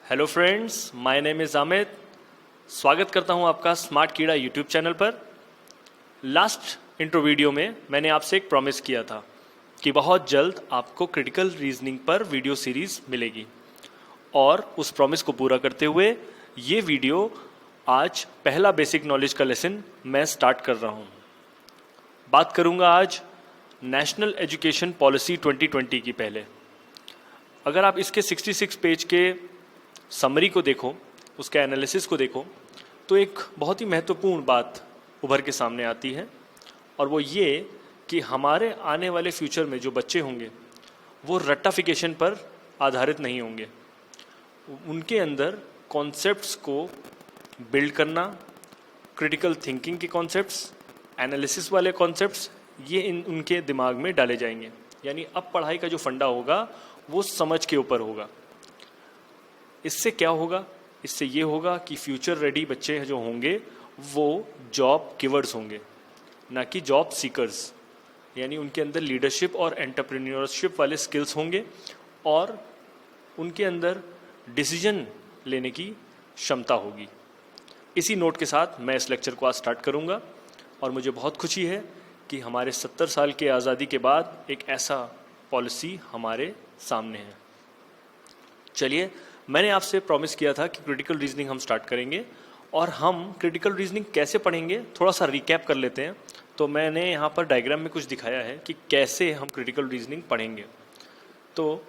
Hello friends, my name is Amit. स्वागत करता हूं आपका स्मार्ट कीड़ा यूट्यूब चैनल पर। लास्ट इंट्रो वीडियो में मैंने आपसे एक प्रॉमिस किया था कि बहुत जल्द आपको क्रिटिकल रीजनिंग पर वीडियो सीरीज़ मिलेगी, और उस प्रॉमिस को पूरा करते हुए ये वीडियो आज पहला बेसिक नॉलेज का लेसन मैं स्टार्ट कर रहा हूँ। बात करूँगा आज नेशनल एजुकेशन पॉलिसी 2020 की। पहले अगर आप इसके 66 पेज के समरी को देखो, उसके एनालिसिस को देखो, तो एक बहुत ही महत्वपूर्ण बात उभर के सामने आती है, और वो ये कि हमारे आने वाले फ्यूचर में जो बच्चे होंगे वो रट्टाफिकेशन पर आधारित नहीं होंगे। उनके अंदर कॉन्सेप्ट्स को बिल्ड करना, क्रिटिकल थिंकिंग के कॉन्सेप्ट्स, एनालिसिस वाले कॉन्सेप्ट्स, ये उनके दिमाग में डाले जाएंगे। यानी अब पढ़ाई का जो फंडा होगा वो समझ के ऊपर होगा। इससे क्या होगा? इससे ये होगा कि फ्यूचर रेडी बच्चे जो होंगे वो जॉब गिवर्स होंगे, ना कि जॉब सीकर्स। यानी उनके अंदर लीडरशिप और एंटरप्रेन्योरशिप वाले स्किल्स होंगे, और उनके अंदर डिसीजन लेने की क्षमता होगी। इसी नोट के साथ मैं इस लेक्चर को आज स्टार्ट करूंगा, और मुझे बहुत खुशी है कि हमारे 70 साल के आज़ादी के बाद एक ऐसा पॉलिसी हमारे सामने है। चलिए, मैंने आपसे प्रॉमिस किया था कि क्रिटिकल रीजनिंग हम स्टार्ट करेंगे, और हम क्रिटिकल रीजनिंग कैसे पढ़ेंगे थोड़ा सा रिकैप कर लेते हैं। तो मैंने यहाँ पर डायग्राम में कुछ दिखाया है कि कैसे हम क्रिटिकल रीजनिंग पढ़ेंगे। तो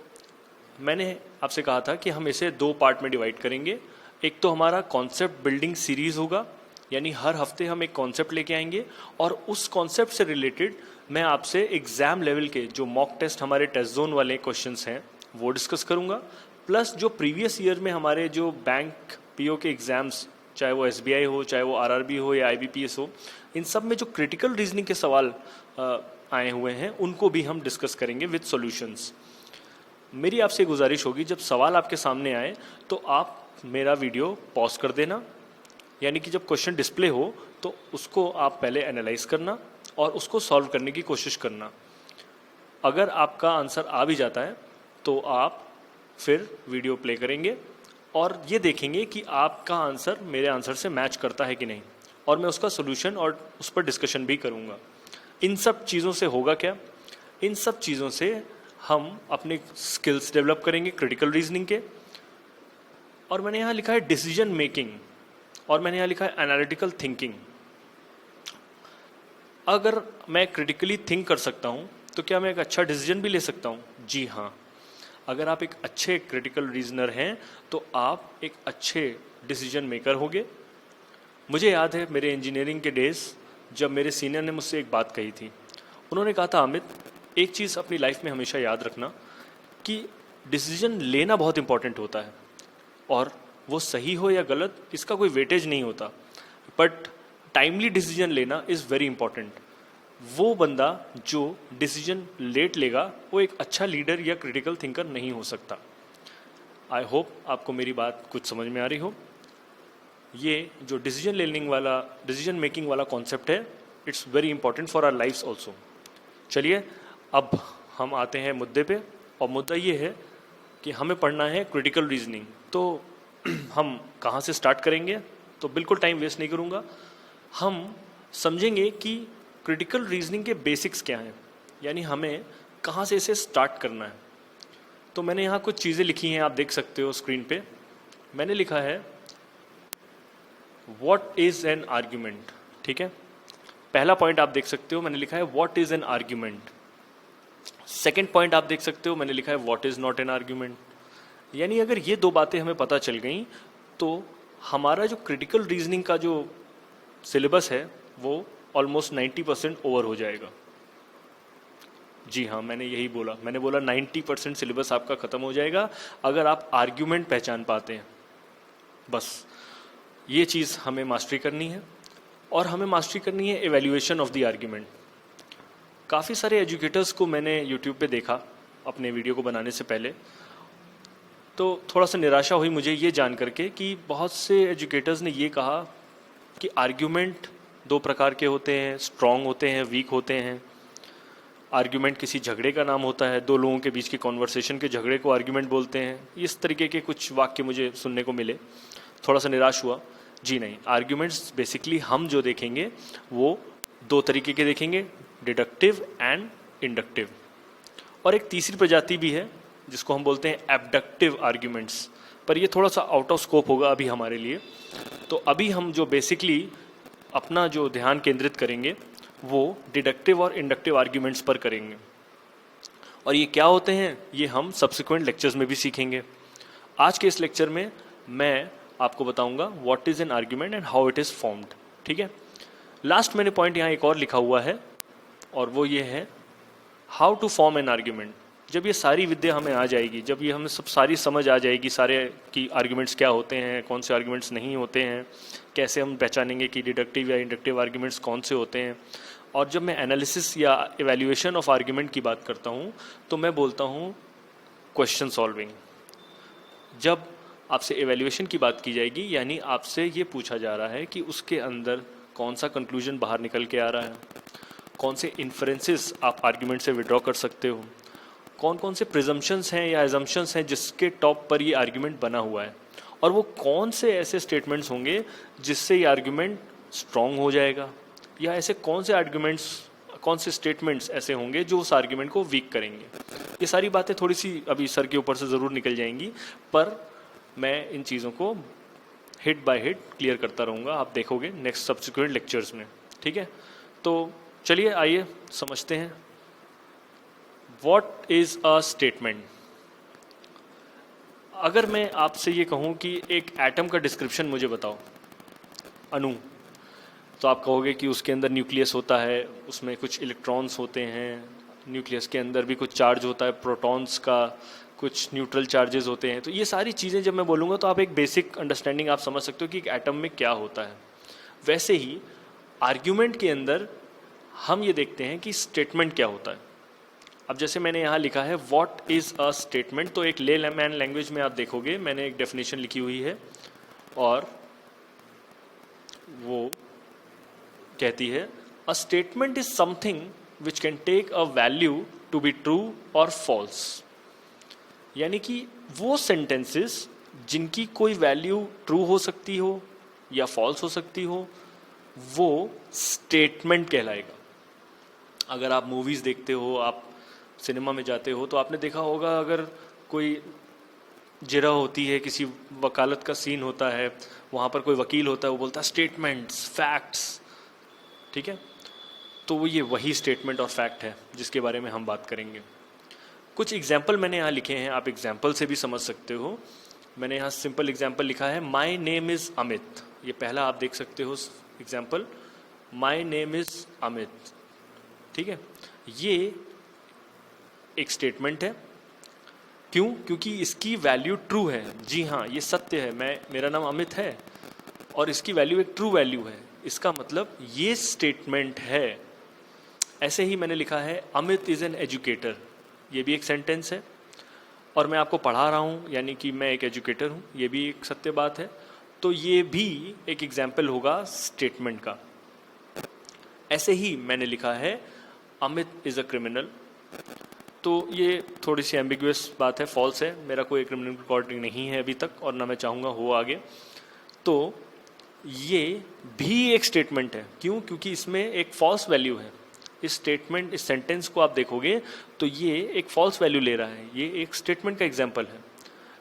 मैंने आपसे कहा था कि हम इसे 2 पार्ट में डिवाइड करेंगे। एक तो हमारा कॉन्सेप्ट बिल्डिंग सीरीज़ होगा, यानी हर हफ्ते हम एक कॉन्सेप्ट लेके आएंगे, और उस कॉन्सेप्ट से रिलेटेड मैं आपसे एग्ज़ाम लेवल के जो मॉक टेस्ट हमारे टेस्ट जोन वाले क्वेश्चंस हैं वो डिस्कस करूँगा, प्लस जो प्रीवियस ईयर में हमारे जो बैंक पीओ के एग्ज़ाम्स, चाहे वो एसबीआई हो, चाहे वो आरआरबी हो या आईबीपीएस हो, इन सब में जो क्रिटिकल रीजनिंग के सवाल आए हुए हैं उनको भी हम डिस्कस करेंगे विद सॉल्यूशंस। मेरी आपसे गुजारिश होगी, जब सवाल आपके सामने आए तो आप मेरा वीडियो पॉज कर देना, यानी कि जब क्वेश्चन डिस्प्ले हो तो उसको आप पहले एनालाइज करना और उसको सॉल्व करने की कोशिश करना। अगर आपका आंसर आ भी जाता है तो आप फिर वीडियो प्ले करेंगे और ये देखेंगे कि आपका आंसर मेरे आंसर से मैच करता है कि नहीं, और मैं उसका सोल्यूशन और उस पर डिस्कशन भी करूँगा। इन सब चीज़ों से होगा क्या? इन सब चीज़ों से हम अपने स्किल्स डेवलप करेंगे क्रिटिकल रीजनिंग के। और मैंने यहाँ लिखा है डिसीजन मेकिंग, और मैंने यहाँ लिखा है एनालिटिकल थिंकिंग। अगर मैं क्रिटिकली थिंक कर सकता हूँ तो क्या मैं एक अच्छा डिसीजन भी ले सकता हूँ? जी हाँ। अगर आप एक अच्छे क्रिटिकल रीजनर हैं तो आप एक अच्छे डिसीजन मेकर होगे। मुझे याद है मेरे इंजीनियरिंग के डेज, जब मेरे सीनियर ने मुझसे एक बात कही थी। उन्होंने कहा था, अमित, एक चीज़ अपनी लाइफ में हमेशा याद रखना कि डिसीजन लेना बहुत इंपॉर्टेंट होता है, और वो सही हो या गलत इसका कोई वेटेज नहीं होता, बट टाइमली डिसीजन लेना इज़ वेरी इंपॉर्टेंट। वो बंदा जो डिसीजन लेट लेगा वो एक अच्छा लीडर या क्रिटिकल थिंकर नहीं हो सकता। आई होप आपको मेरी बात कुछ समझ में आ रही हो। ये जो डिसीजन मेकिंग वाला कॉन्सेप्ट है, it's very important for our lifes also. चलिए, अब हम आते हैं मुद्दे पे, और मुद्दा ये है कि हमें पढ़ना है क्रिटिकल रीजनिंग। तो हम कहाँ से स्टार्ट करेंगे? तो बिल्कुल टाइम वेस्ट नहीं करूँगा। हम समझेंगे कि क्रिटिकल रीजनिंग के बेसिक्स क्या हैं, यानी हमें कहाँ से इसे स्टार्ट करना है। तो मैंने यहाँ कुछ चीज़ें लिखी हैं, आप देख सकते हो स्क्रीन पे। मैंने लिखा है व्हाट इज़ एन आर्ग्यूमेंट। ठीक है, पहला पॉइंट आप देख सकते हो, मैंने लिखा है what is an argument. Second point आप देख सकते हो, मैंने लिखा है what is not an argument. यानी अगर ये 2 बातें हमें पता चल गई तो हमारा जो क्रिटिकल रीजनिंग का जो सिलेबस है वो ऑलमोस्ट 90% ओवर हो जाएगा। जी हाँ, मैंने यही बोला, मैंने बोला 90% सिलेबस आपका ख़त्म हो जाएगा अगर आप आर्ग्यूमेंट पहचान पाते हैं। बस ये चीज़ हमें मास्टरी करनी है, और हमें मास्टरी करनी है एवेल्यूएशन ऑफ द आर्ग्यूमेंट। काफ़ी सारे एजुकेटर्स को मैंने यूट्यूब पे देखा अपने वीडियो को बनाने से पहले, तो थोड़ा सा निराशा हुई मुझे ये जान करके कि बहुत से एजुकेटर्स ने ये कहा कि आर्ग्यूमेंट 2 प्रकार के होते हैं, स्ट्रॉन्ग होते हैं, वीक होते हैं। आर्ग्यूमेंट किसी झगड़े का नाम होता है, दो लोगों के बीच के कॉन्वर्सेशन के झगड़े को आर्ग्यूमेंट बोलते हैं। इस तरीके के कुछ वाक्य मुझे सुनने को मिले, थोड़ा सा निराश हुआ। जी नहीं, आर्ग्यूमेंट्स बेसिकली हम जो देखेंगे वो दो तरीके के देखेंगे, डिडक्टिव एंड इंडक्टिव। और एक तीसरी प्रजाति भी है जिसको हम बोलते हैं एबडक्टिव आर्ग्यूमेंट्स, पर ये थोड़ा सा आउट ऑफ स्कोप होगा अभी हमारे लिए। तो अभी हम जो बेसिकली अपना जो ध्यान केंद्रित करेंगे वो डिडक्टिव और इंडक्टिव आर्ग्यूमेंट्स पर करेंगे। और ये क्या होते हैं ये हम सब्सिक्वेंट लेक्चर्स में भी सीखेंगे। आज के इस लेक्चर में मैं आपको बताऊंगा what is an argument and how it is formed. ठीक है, लास्ट मैंने पॉइंट यहाँ एक और लिखा हुआ है और वो ये है how to form an argument. जब ये सारी विद्या हमें आ जाएगी, जब ये हमें सब सारी समझ आ जाएगी, सारे की आर्ग्यूमेंट्स क्या होते हैं, कौन से आर्ग्यूमेंट्स नहीं होते हैं, कैसे हम पहचानेंगे कि डिडक्टिव या इंडक्टिव आर्ग्यूमेंट्स कौन से होते हैं, और जब मैं एनालिसिस या इवैल्यूएशन ऑफ आर्ग्यूमेंट की बात करता हूँ तो मैं बोलता हूँ क्वेश्चन सॉल्विंग। जब आपसे इवैल्यूएशन की बात की जाएगी यानी आपसे ये पूछा जा रहा है कि उसके अंदर कौन सा कंक्लूजन बाहर निकल के आ रहा है, कौन से इन्फ्रेंसेस आप आर्ग्यूमेंट से विड्रॉ कर सकते हो, कौन कौन से प्रिजम्पशंस हैं या एजम्पशंस हैं जिसके टॉप पर ये आर्ग्यूमेंट बना हुआ है, और वो कौन से ऐसे स्टेटमेंट्स होंगे जिससे ये आर्ग्यूमेंट स्ट्रॉन्ग हो जाएगा, या ऐसे कौन से आर्ग्यूमेंट्स, कौन से स्टेटमेंट्स ऐसे होंगे जो उस आर्ग्यूमेंट को वीक करेंगे। ये सारी बातें थोड़ी सी अभी सर के ऊपर से ज़रूर निकल जाएंगी, पर मैं इन चीज़ों को हिट बाय हिट क्लियर करता रहूँगा, आप देखोगे नेक्स्ट सब्सिक्वेंट लेक्चर्स में। ठीक है, तो चलिए आइए समझते हैं व्हाट इज़ अ स्टेटमेंट। अगर मैं आपसे ये कहूँ कि एक एटम का डिस्क्रिप्शन मुझे बताओ, अणु, तो आप कहोगे कि उसके अंदर न्यूक्लियस होता है, उसमें कुछ इलेक्ट्रॉन्स होते हैं, न्यूक्लियस के अंदर भी कुछ चार्ज होता है, प्रोटॉन्स का, कुछ न्यूट्रल चार्जेस होते हैं। तो ये सारी चीज़ें जब मैं बोलूँगा तो आप एक बेसिक अंडरस्टैंडिंग आप समझ सकते हो कि एक एटम में क्या होता है। वैसे ही आर्ग्यूमेंट के अंदर हम ये देखते हैं कि स्टेटमेंट क्या होता है। अब जैसे मैंने यहाँ लिखा है व्हाट इज़ अ स्टेटमेंट, तो एक लेमैन लैंग्वेज में आप देखोगे मैंने एक डेफिनेशन लिखी हुई है और वो कहती है a statement is something which can take a value to be true और फॉल्स। यानी कि वो सेंटेंसेस जिनकी कोई वैल्यू ट्रू हो सकती हो या फॉल्स हो सकती हो वो स्टेटमेंट कहलाएगा। अगर आप मूवीज़ देखते हो, आप सिनेमा में जाते हो, तो आपने देखा होगा अगर कोई जिरह होती है, किसी वकालत का सीन होता है, वहाँ पर कोई वकील होता है, वो बोलता है स्टेटमेंट्स, फैक्ट्स। ठीक है, तो वो ये वही स्टेटमेंट और फैक्ट है जिसके बारे में हम बात करेंगे। कुछ एग्जाम्पल मैंने यहाँ लिखे हैं, आप एग्जाम्पल से भी समझ सकते हो। मैंने यहाँ सिंपल एग्जाम्पल लिखा है माई नेम इज़ अमित। ये पहला आप देख सकते हो example, my name is Amit. ठीक है, ये एक स्टेटमेंट है। क्यों? क्योंकि इसकी वैल्यू ट्रू है। जी हाँ, ये सत्य है, मेरा नाम अमित है और इसकी वैल्यू एक ट्रू वैल्यू है, इसका मतलब ये स्टेटमेंट है। ऐसे ही मैंने लिखा है अमित इज़ एन एजुकेटर, ये भी एक सेंटेंस है और मैं आपको पढ़ा रहा हूँ यानी कि मैं एक एजुकेटर हूँ, ये भी एक सत्य बात है। तो ये भी एक एग्जाम्पल होगा स्टेटमेंट का। ऐसे ही मैंने लिखा है अमित इज़ अ क्रिमिनल, तो ये थोड़ी सी एम्बिगुअस बात है, फॉल्स है, मेरा कोई क्रिमिनल रिकॉर्ड नहीं है अभी तक और ना मैं चाहूँगा हो आगे। तो ये भी एक स्टेटमेंट है। क्यों? क्योंकि इसमें एक फॉल्स वैल्यू है। इस स्टेटमेंट, इस सेंटेंस को आप देखोगे तो ये एक फॉल्स वैल्यू ले रहा है, ये एक स्टेटमेंट का एग्जाम्पल है।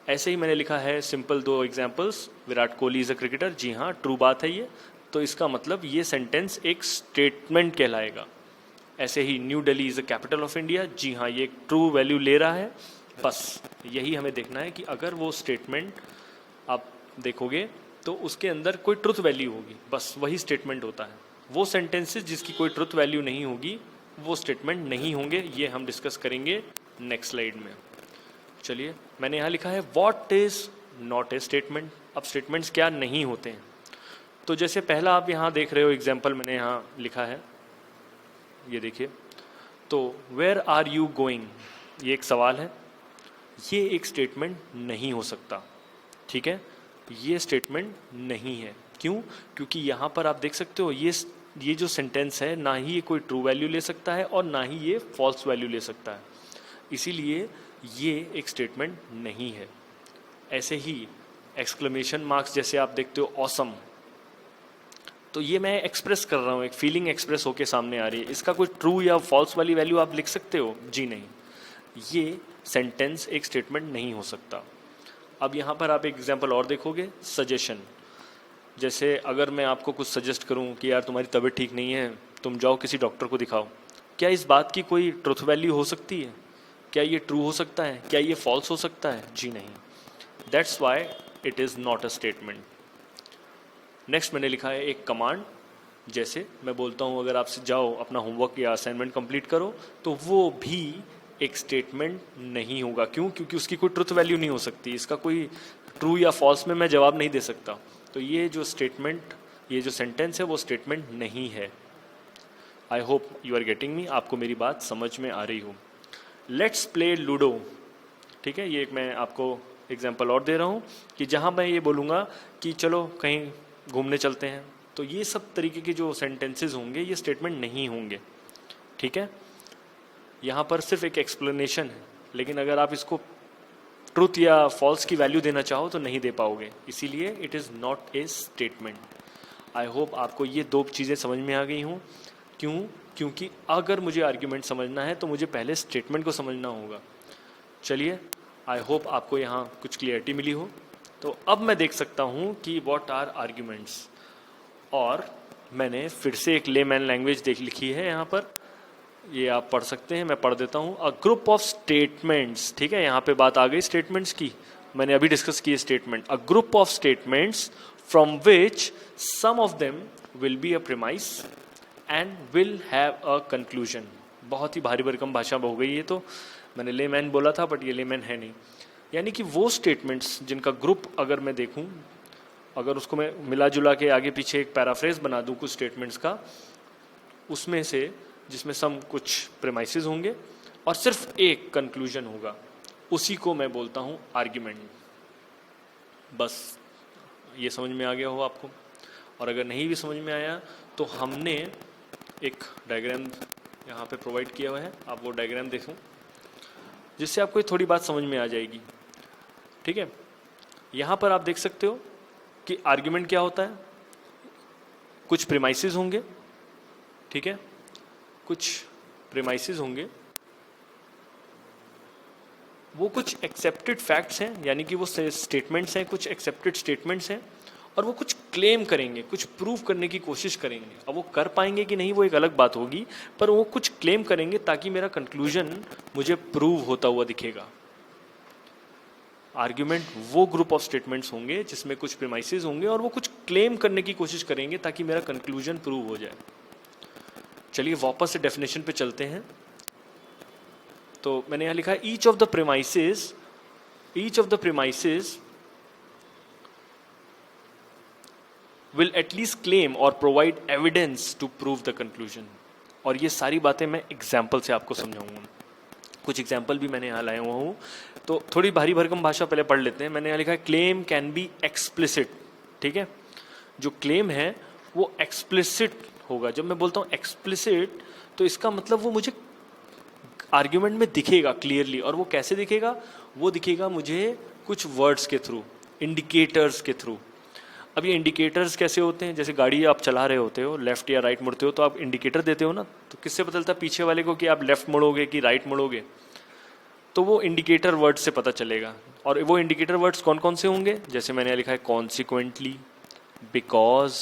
ऐसे ही मैंने लिखा है सिंपल दो examples, Virat Kohli is a cricketer, जी हाँ ट्रू बात है ये, तो इसका मतलब ये सेंटेंस एक स्टेटमेंट कहलाएगा। ऐसे ही New Delhi is the capital of India, जी हाँ ये एक ट्रू वैल्यू ले रहा है। बस यही हमें देखना है कि अगर वो स्टेटमेंट आप देखोगे तो उसके अंदर कोई ट्रुथ वैल्यू होगी, बस वही स्टेटमेंट होता है। वो सेंटेंसेस जिसकी कोई ट्रुथ वैल्यू नहीं होगी वो स्टेटमेंट नहीं होंगे, ये हम डिस्कस करेंगे नेक्स्ट स्लाइड में। चलिए, मैंने यहाँ लिखा है what is not a statement. अब स्टेटमेंट्स क्या नहीं होते हैं, तो जैसे पहला आप यहाँ देख रहे हो एग्जाम्पल मैंने यहाँ लिखा है, ये देखिए, तो वेयर आर यू गोइंग, ये एक सवाल है, ये एक स्टेटमेंट नहीं हो सकता। ठीक है, ये स्टेटमेंट नहीं है। क्यों? क्योंकि यहाँ पर आप देख सकते हो ये ये जो सेंटेंस है ना ही ये कोई ट्रू वैल्यू ले सकता है और ना ही ये फॉल्स वैल्यू ले सकता है, इसीलिए ये एक स्टेटमेंट नहीं है। ऐसे ही एक्सक्लेमेशन मार्क्स जैसे आप देखते हो ऑसम, तो ये मैं एक्सप्रेस कर रहा हूँ, एक फीलिंग एक्सप्रेस होके सामने आ रही है, इसका कोई ट्रू या फॉल्स वाली वैल्यू आप लिख सकते हो? जी नहीं, ये सेंटेंस एक स्टेटमेंट नहीं हो सकता। अब यहाँ पर आप एक एग्जांपल और देखोगे, सजेशन। जैसे अगर मैं आपको कुछ सजेस्ट करूँ कि यार तुम्हारी तबीयत ठीक नहीं है, तुम जाओ किसी डॉक्टर को दिखाओ, क्या इस बात की कोई ट्रुथ वैल्यू हो सकती है? क्या ये ट्रू हो सकता है? क्या ये फॉल्स हो सकता है? जी नहीं। That's why it is not a statement. Next मैंने लिखा है एक कमांड। जैसे मैं बोलता हूँ अगर आपसे जाओ अपना होमवर्क या असाइनमेंट कंप्लीट करो, तो वो भी एक स्टेटमेंट नहीं होगा। क्यों? क्योंकि उसकी कोई ट्रुथ वैल्यू नहीं हो सकती, इसका कोई ट्रू या फॉल्स में मैं जवाब नहीं दे सकता। तो ये जो स्टेटमेंट, ये जो सेंटेंस है वो स्टेटमेंट नहीं है। I hope you are getting me, आपको मेरी बात समझ में आ रही हो। लेट्स प्ले लूडो, ठीक है। ये एक मैं आपको एग्जाम्पल और दे रहा हूँ कि जहाँ मैं ये बोलूँगा कि चलो कहीं घूमने चलते हैं, तो ये सब तरीके के जो सेंटेंसेस होंगे ये स्टेटमेंट नहीं होंगे, ठीक है। यहाँ पर सिर्फ एक एक्सप्लेनेशन है, लेकिन अगर आप इसको ट्रूथ या फॉल्स की वैल्यू देना चाहो तो नहीं दे पाओगे, इसीलिए it is not a statement. I hope आपको ये दो चीज़ें समझ में आ गई हूँ। क्यों? क्योंकि अगर मुझे आर्ग्यूमेंट समझना है तो मुझे पहले स्टेटमेंट को समझना होगा। चलिए, आई होप आपको यहाँ कुछ क्लियरिटी मिली हो। तो अब मैं देख सकता हूँ कि व्हाट आर आर्ग्यूमेंट्स, और मैंने फिर से एक लेमैन लैंग्वेज देख लिखी है यहाँ पर, ये आप पढ़ सकते हैं, मैं पढ़ देता हूँ। अ ग्रुप ऑफ स्टेटमेंट्स, ठीक है, यहाँ पे बात आ गई स्टेटमेंट्स की, मैंने अभी डिस्कस की है statement. A group of statements from which some of them will be a premise and will have a conclusion. बहुत ही भारी भरकम भाषा हो गई है, तो मैंने लेमैन बोला था बट ये लेमैन है नहीं। यानी कि वो स्टेटमेंट्स जिनका ग्रुप अगर मैं देखूं, अगर उसको मैं मिला जुला के आगे पीछे एक पैराफ्रेज बना दूं कुछ स्टेटमेंट्स का, उसमें से जिसमें सम कुछ प्रेमाइसेस होंगे और सिर्फ एक कंक्लूजन होगा, उसी को मैं बोलता हूं आर्ग्यूमेंट। बस ये समझ में आ गया हो आपको। और अगर नहीं भी समझ में आया तो हमने एक डायग्राम यहाँ पे प्रोवाइड किया हुआ है, आप वो डायग्राम देखो जिससे आपको थोड़ी बात समझ में आ जाएगी, ठीक है। यहाँ पर आप देख सकते हो कि आर्ग्यूमेंट क्या होता है। कुछ प्रीमाइसेस होंगे, ठीक है, कुछ प्रीमाइसेस होंगे, वो कुछ एक्सेप्टेड फैक्ट्स हैं, यानी कि वो स्टेटमेंट्स हैं, कुछ एक्सेप्टेड स्टेटमेंट्स हैं, और वो कुछ क्लेम करेंगे, कुछ प्रूव करने की कोशिश करेंगे। अब वो कर पाएंगे कि नहीं वो एक अलग बात होगी, पर वो कुछ क्लेम करेंगे ताकि मेरा कंक्लूजन मुझे प्रूव होता हुआ दिखेगा। आर्ग्यूमेंट वो ग्रुप ऑफ स्टेटमेंट्स होंगे जिसमें कुछ प्रीमाइसेस होंगे और वो कुछ क्लेम करने की कोशिश करेंगे ताकि मेरा कंक्लूजन प्रूव हो जाए। चलिए वापस से डेफिनेशन पे चलते हैं। तो मैंने यहाँ लिखा है each of the premises will at least claim or provide evidence to prove the conclusion। और ये सारी बातें मैं एग्जाम्पल से आपको समझाऊंगा। कुछ एग्जाम्पल भी मैंने यहाँ लाया हुआ हूँ, तो थोड़ी भारी भरकम भाषा पहले पढ़ लेते हैं। मैंने यहाँ लिखा है क्लेम कैन बी एक्सप्लिसिट, ठीक है। जो क्लेम है वो एक्सप्लिसिट होगा। जब मैं बोलता हूँ एक्सप्लिसिट तो इसका मतलब वो मुझे आर्ग्यूमेंट में दिखेगा क्लियरली। और वो कैसे दिखेगा? वो दिखेगा मुझे कुछ वर्ड्स के थ्रू, इंडिकेटर्स के थ्रू। अब ये इंडिकेटर्स कैसे होते हैं? जैसे गाड़ी आप चला रहे होते हो, लेफ्ट या राइट मुड़ते हो तो आप इंडिकेटर देते हो ना, तो किससे पता चलता है पीछे वाले को कि आप लेफ्ट मुड़ोगे कि राइट मुड़ोगे? तो वो इंडिकेटर वर्ड से पता चलेगा। और वो इंडिकेटर वर्ड्स कौन कौन से होंगे? जैसे मैंने लिखा है कॉन्सिक्वेंटली, बिकॉज,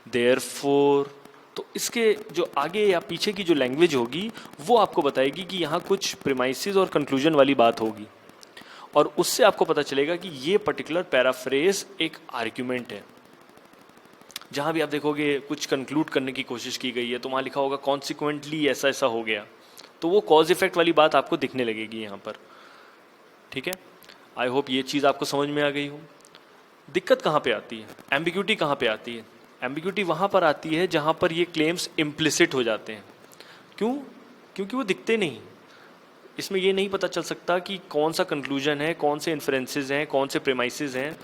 देयरफॉर। तो इसके जो आगे या पीछे की जो लैंग्वेज होगी वो आपको बताएगी कि यहाँ कुछ प्रीमाइसेस और कंक्लूजन वाली बात होगी, और उससे आपको पता चलेगा कि ये पर्टिकुलर पैराफ्रेज एक आर्ग्यूमेंट है। जहां भी आप देखोगे कुछ कंक्लूड करने की कोशिश की गई है तो वहां लिखा होगा कॉन्सिक्वेंटली ऐसा ऐसा हो गया, तो वो कॉज इफेक्ट वाली बात आपको दिखने लगेगी यहाँ पर, ठीक है। आई होप ये चीज़ आपको समझ में आ गई हो। दिक्कत कहाँ पे आती है? एम्बिग्यूटी कहाँ पे आती है? एम्बिग्यूटी वहाँ पर आती है जहाँ पर ये क्लेम्स इम्प्लिसिट हो जाते हैं। क्यों? क्योंकि वो दिखते नहीं। इसमें ये नहीं पता चल सकता कि कौन सा कंक्लूजन है, कौन से इन्फ्रेंसेस हैं, कौन से प्रेमाइसेस हैं,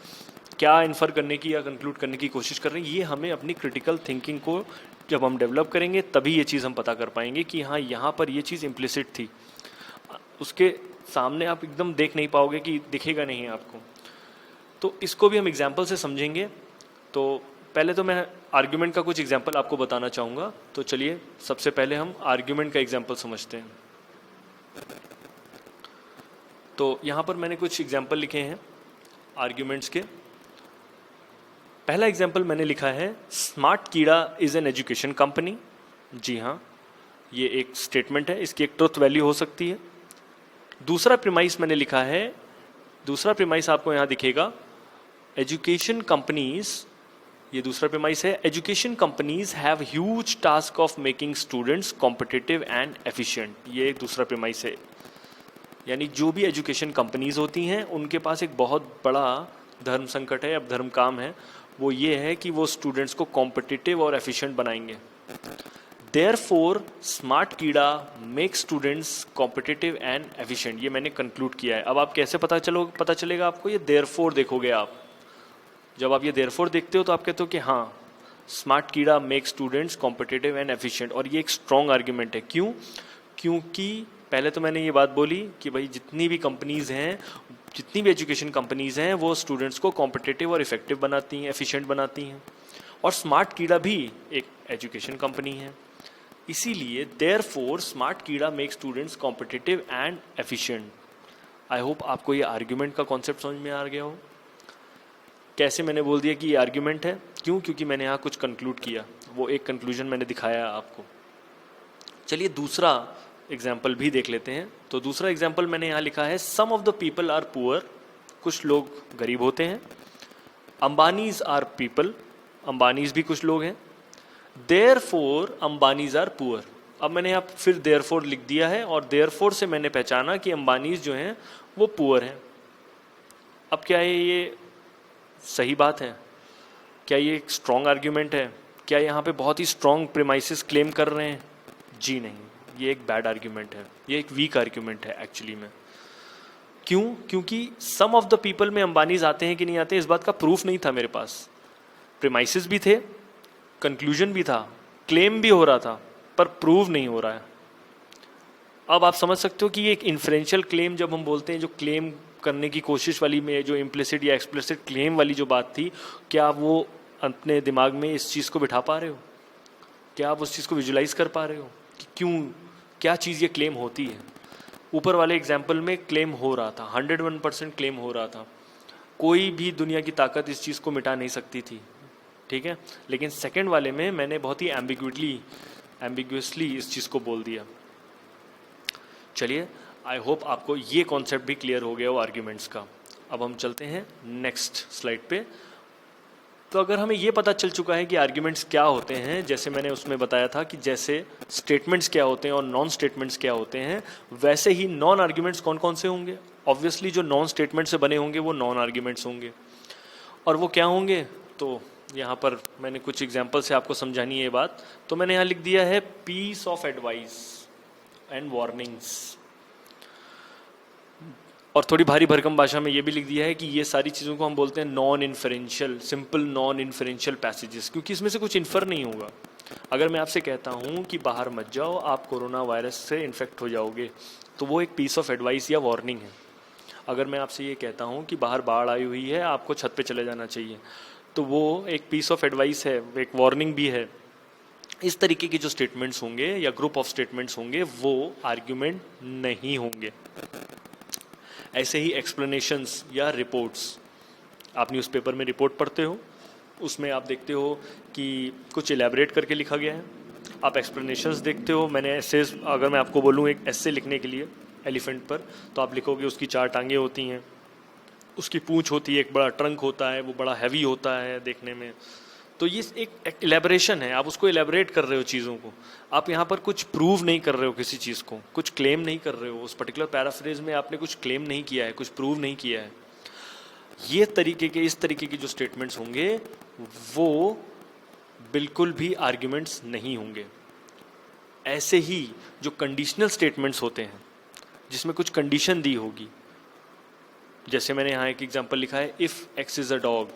क्या इन्फर करने की या कंक्लूड करने की कोशिश कर रहे हैं। ये हमें अपनी क्रिटिकल थिंकिंग को जब हम डेवलप करेंगे तभी ये चीज़ हम पता कर पाएंगे कि हाँ यहाँ पर ये चीज़ इम्प्लिसिट थी, उसके सामने आप एकदम देख नहीं पाओगे, कि दिखेगा नहीं आपको। तो इसको भी हम एग्जाम्पल से समझेंगे। तो पहले तो मैं आर्ग्यूमेंट का कुछ एग्जाम्पल आपको बताना चाहूँगा। तो चलिए सबसे पहले हम आर्ग्यूमेंट का एग्जाम्पल समझते हैं। तो यहाँ पर मैंने कुछ एग्जाम्पल लिखे हैं आर्ग्यूमेंट्स के। पहला एग्जाम्पल मैंने लिखा है, स्मार्ट कीड़ा इज़ एन एजुकेशन कंपनी। जी हाँ, ये एक स्टेटमेंट है, इसकी एक ट्रुथ वैल्यू हो सकती है। दूसरा प्रीमाइस मैंने लिखा है, दूसरा प्रीमाइस आपको यहाँ दिखेगा, एजुकेशन कंपनीज, ये दूसरा प्रीमाइस है, education companies have huge task of making students competitive and efficient. ये एक दूसरा प्रीमाइस है, यानी जो भी एजुकेशन कंपनीज होती हैं उनके पास एक बहुत बड़ा धर्म संकट है, अब धर्म काम है, वो ये है कि वो स्टूडेंट्स को कॉम्पिटिटिव और एफिशिएंट बनाएंगे। देयरफॉर स्मार्ट कीड़ा make students competitive and efficient. ये मैंने कंक्लूड किया है। अब आप कैसे पता चलेगा आपको, ये देयरफॉर देखोगे आप। जब आप ये देयरफॉर देखते हो तो आप कहते हो कि हाँ, स्मार्ट कीड़ा make students competitive and efficient, और ये एक स्ट्रॉन्ग आर्ग्यूमेंट है। क्यों? क्योंकि पहले तो मैंने ये बात बोली कि भाई जितनी भी कंपनीज हैं, जितनी भी एजुकेशन कंपनीज हैं, वो स्टूडेंट्स को कॉम्पिटिटिव और इफेक्टिव बनाती हैं, एफिशिएंट बनाती हैं, और स्मार्ट कीड़ा भी एक एजुकेशन कंपनी है। इसीलिए देयरफॉर स्मार्ट कीड़ा make students competitive and efficient. I hope आपको ये आर्ग्यूमेंट का कॉन्सेप्ट समझ में आ गया हो। कैसे मैंने बोल दिया कि ये आर्ग्यूमेंट है, क्यों? क्योंकि मैंने यहाँ कुछ कंक्लूड किया, वो एक कंक्लूजन मैंने दिखाया आपको। चलिए दूसरा एग्जाम्पल भी देख लेते हैं। तो दूसरा एग्जाम्पल मैंने यहाँ लिखा है, some of the people are poor, कुछ लोग गरीब होते हैं। अंबानीज आर पीपल, अंबानीज भी कुछ लोग हैं। Therefore Ambanis are poor. अब मैंने यहाँ फिर देयरफॉर लिख दिया है, और देयरफॉर से मैंने पहचाना कि अंबानीज जो हैं वो पुअर हैं। अब क्या ये सही बात है? क्या ये एक स्ट्रॉन्ग आर्ग्यूमेंट है? क्या यहाँ पे बहुत ही स्ट्रॉन्ग प्रीमाइसेस क्लेम कर रहे हैं? जी नहीं, ये एक बैड आर्ग्यूमेंट है, ये एक वीक आर्ग्यूमेंट है एक्चुअली में। क्यों? क्योंकि सम ऑफ द पीपल में अंबानीज आते हैं कि नहीं आते, इस बात का प्रूफ नहीं था मेरे पास। प्रीमाइसेस भी थे, कंक्लूजन भी था, क्लेम भी हो रहा था, पर प्रूव नहीं हो रहा है। अब आप समझ सकते हो कि ये एक इन्फ्रेंशियल क्लेम, जब हम बोलते हैं, जो क्लेम करने की कोशिश वाली में जो इम्प्लिसिट या एक्सप्लिसिट क्लेम वाली जो बात थी, क्या आप वो अपने दिमाग में इस चीज़ को बिठा पा रहे हो? क्या आप उस चीज़ को विजुलाइज कर पा रहे हो कि क्यों, क्या चीज़ ये क्लेम होती है? ऊपर वाले एग्जाम्पल में क्लेम हो रहा था, 101% क्लेम हो रहा था, कोई भी दुनिया की ताकत इस चीज़ को मिटा नहीं सकती थी, ठीक है। लेकिन सेकंड वाले में मैंने बहुत ही एम्बिगुअसली इस चीज़ को बोल दिया। चलिए, आई होप आपको ये कॉन्सेप्ट भी क्लियर हो गया हो आर्ग्यूमेंट्स का। अब हम चलते हैं नेक्स्ट स्लाइड पे। तो अगर हमें ये पता चल चुका है कि आर्ग्यूमेंट्स क्या होते हैं, जैसे मैंने उसमें बताया था कि जैसे स्टेटमेंट्स क्या होते हैं और नॉन स्टेटमेंट्स क्या होते हैं, वैसे ही नॉन आर्ग्यूमेंट्स कौन कौन से होंगे। ऑब्वियसली जो नॉन स्टेटमेंट से बने होंगे वो नॉन आर्ग्यूमेंट्स होंगे, और वो क्या होंगे, तो यहाँ पर मैंने कुछ एग्जाम्पल से आपको समझानी है ये बात। तो मैंने यहाँ लिख दिया है piece of advice and warnings, और थोड़ी भारी भरकम भाषा में ये भी लिख दिया है कि ये सारी चीज़ों को हम बोलते हैं non inferential, simple non inferential passages, क्योंकि इसमें से कुछ इन्फर नहीं होगा। अगर मैं आपसे कहता हूँ कि बाहर मत जाओ, आप कोरोना वायरस से इन्फेक्ट हो जाओगे, तो वो एक पीस ऑफ एडवाइस या वार्निंग है। अगर मैं आपसे ये कहता हूँ कि बाहर बाढ़ आई हुई है, आपको छत पे चले जाना चाहिए, तो वो एक पीस ऑफ एडवाइस है, एक वार्निंग भी है। इस तरीके की जो स्टेटमेंट्स होंगे या ग्रुप ऑफ स्टेटमेंट्स होंगे वो आर्ग्यूमेंट नहीं होंगे। ऐसे ही एक्सप्लेनेशंस या रिपोर्ट्स, आप न्यूज़पेपर में रिपोर्ट पढ़ते हो, उसमें आप देखते हो कि कुछ एलैबोरेट करके लिखा गया है। आप एक्सप्लेनेशंस देखते हो, मैंने एसेस, अगर मैं आपको बोलूँ एक एसे लिखने के लिए एलिफेंट पर, तो आप लिखोगे उसकी 4 टांगें होती हैं, उसकी पूंछ होती है, एक बड़ा ट्रंक होता है, वो बड़ा हैवी होता है देखने में। तो ये एक एलैबोरेशन है, आप उसको एलैबोरेट कर रहे हो चीज़ों को। आप यहाँ पर कुछ प्रूव नहीं कर रहे हो किसी चीज़ को, कुछ क्लेम नहीं कर रहे हो, उस पर्टिकुलर पैराफ्रेज में आपने कुछ क्लेम नहीं किया है, कुछ प्रूव नहीं किया है। ये तरीके के, इस तरीके के जो स्टेटमेंट्स होंगे वो बिल्कुल भी आर्ग्यूमेंट्स नहीं होंगे। ऐसे ही जो कंडीशनल स्टेटमेंट्स होते हैं जिसमें कुछ कंडीशन दी होगी, जैसे मैंने यहाँ एक एग्जांपल लिखा है, if X is a dog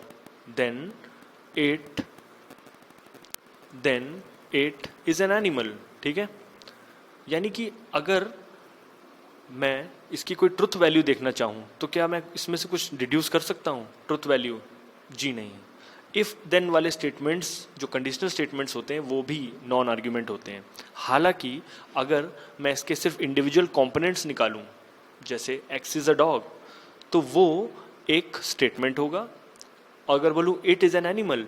then 8 is an animal, ठीक है। यानी कि अगर मैं इसकी कोई ट्रुथ वैल्यू देखना चाहूँ तो क्या मैं इसमें से कुछ डिड्यूस कर सकता हूँ ट्रुथ वैल्यू? जी नहीं। इफ देन वाले स्टेटमेंट्स, जो कंडीशनल स्टेटमेंट्स होते हैं, वो भी नॉन आर्ग्यूमेंट होते हैं। हालांकि अगर मैं इसके सिर्फ इंडिविजुअल कंपोनेंट्स निकालूं, जैसे एक्स इज अ डॉग, तो वो एक स्टेटमेंट होगा। अगर बोलूं इट इज एन एनिमल,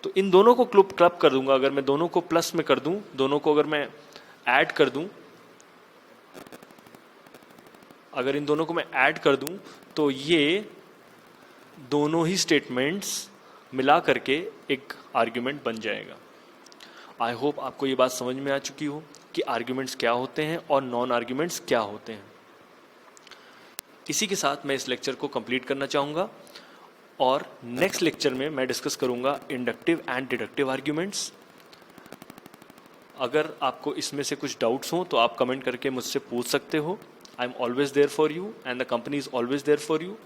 तो इन दोनों को क्लब कर दूंगा। अगर मैं दोनों को प्लस में कर दूं, दोनों को अगर मैं ऐड कर दूं, अगर इन दोनों को मैं ऐड कर दूं, तो ये दोनों ही स्टेटमेंट्स मिला करके एक आर्ग्यूमेंट बन जाएगा। आई होप आपको ये बात समझ में आ चुकी हो कि आर्ग्यूमेंट्स क्या होते हैं और नॉन आर्ग्यूमेंट्स क्या होते हैं। इसी के साथ मैं इस लेक्चर को कंप्लीट करना चाहूँगा और नेक्स्ट लेक्चर में मैं डिस्कस करूँगा इंडक्टिव एंड डिडक्टिव आर्ग्यूमेंट्स। अगर आपको इसमें से कुछ डाउट्स हो तो आप कमेंट करके मुझसे पूछ सकते हो। I am always there for you and the company is always there for you.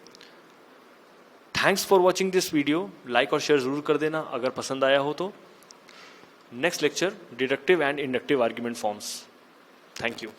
Thanks for watching this video. Like और शेयर जरूर कर देना अगर पसंद आया हो तो। Next lecture deductive and inductive argument forms. Thank you.